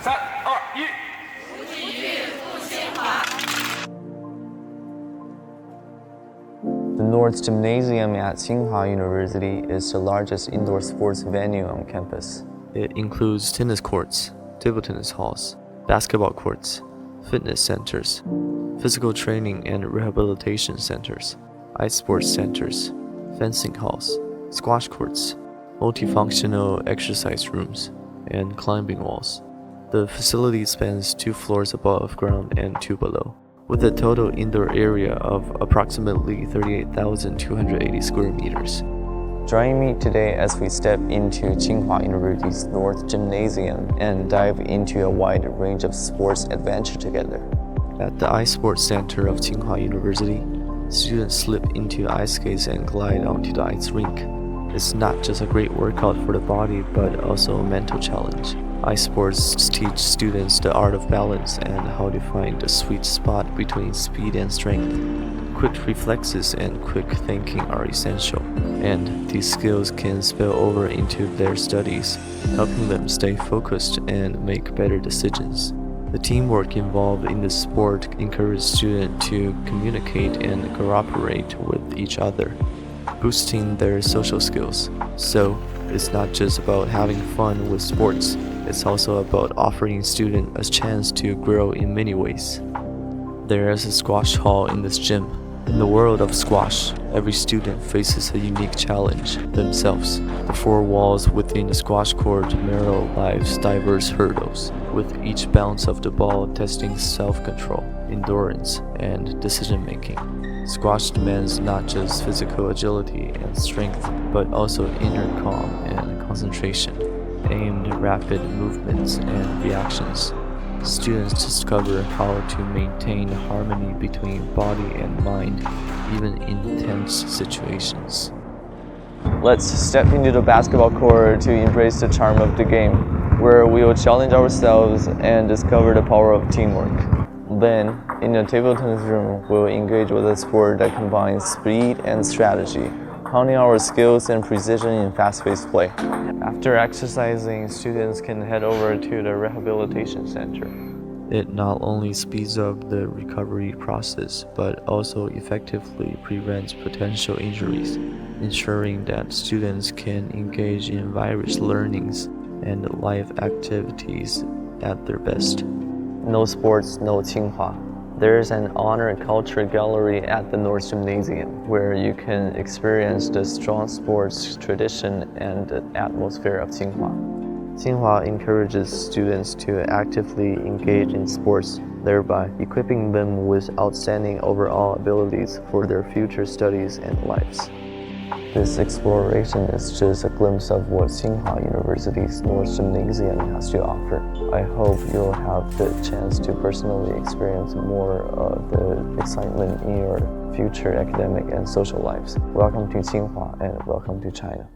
3、2、1。The North Gymnasium at Tsinghua University is the largest indoor sports venue on campus. It includes tennis courts, table tennis halls, basketball courts, fitness centers, physical training and rehabilitation centers, ice sports centers, fencing halls, squash courts, multifunctional exercise rooms, and climbing walls. The facility spans 2 floors above ground and 2 below, with a total indoor area of approximately 38,280 square meters. Join me today as we step into Tsinghua University's North Gymnasium and dive into a wide range of sports adventure together. At the Ice Sports Center of Tsinghua University, students slip into ice skates and glide onto the ice rink. It's not just a great workout for the body, but also a mental challenge. Ice sports teach students the art of balance and how to find the sweet spot between speed and strength. Quick reflexes and quick thinking are essential, and these skills can spill over into their studies, helping them stay focused and make better decisions. The teamwork involved in the sport encourages students to communicate and cooperate with each other, boosting their social skills. So, it's not just about having fun with sports, it's also about offering students a chance to grow in many ways. There is a squash hall in this gym. In the world of squash, every student faces a unique challenge themselves. The 4 walls within the squash court mirror life's diverse hurdles, with each bounce of the ball testing self-control, endurance, and decision-making. Squash demands not just physical agility and strength, but also inner calm and concentration, aimed rapid movements and reactions. Students discover how to maintain harmony between body and mind, even in tense situations. Let's step into the basketball court to embrace the charm of the game, where we will challenge ourselves and discover the power of teamwork. Then, in the table tennis room, we'll engage with a sport that combines speed and strategy, honing our skills and precision in fast-paced play. After exercising, students can head over to the rehabilitation center. It not only speeds up the recovery process, but also effectively prevents potential injuries, ensuring that students can engage in various learnings and life activities at their best. No sports, no Tsinghua. There's an honor culture gallery at the North Gymnasium where you can experience the strong sports tradition and the atmosphere of Tsinghua. Tsinghua encourages students to actively engage in sports, thereby equipping them with outstanding overall abilities for their future studies and lives. This exploration is just a glimpse of what Tsinghua University's North Gymnasium has to offer. I hope you'll have the chance to personally experience more of the excitement in your future academic and social lives. Welcome to Tsinghua and welcome to China.